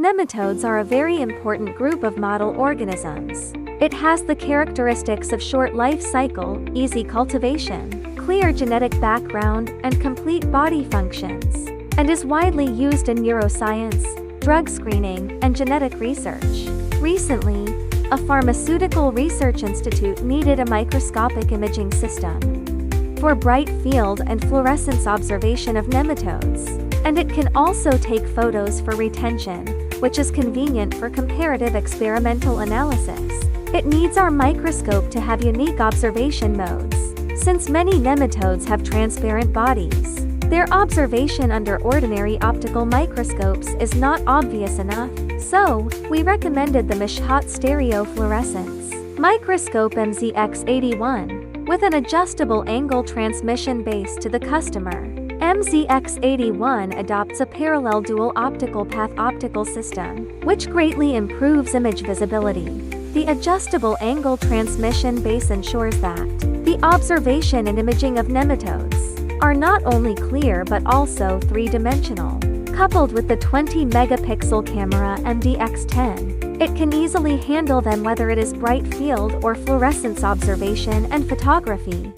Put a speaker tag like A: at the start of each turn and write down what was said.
A: Nematodes are a very important group of model organisms. It has the characteristics of short life cycle, easy cultivation, clear genetic background, and complete body functions, and is widely used in neuroscience, drug screening, and genetic research. Recently, a pharmaceutical research institute needed a microscopic imaging system for bright field and fluorescence observation of nematodes, and it can also take photos for retention, which is convenient for comparative experimental analysis. It needs our microscope to have unique observation modes, since many nematodes have transparent bodies. Their observation under ordinary optical microscopes is not obvious enough, so we recommended the MCherry stereo fluorescence microscope MZX81, with an adjustable angle transmission base to the customer. MZX81 adopts a parallel dual optical path optical system, which greatly improves image visibility. The adjustable angle transmission base ensures that the observation and imaging of nematodes are not only clear but also three-dimensional. Coupled with the 20-megapixel camera MZX10, it can easily handle them whether it is bright field or fluorescence observation and photography.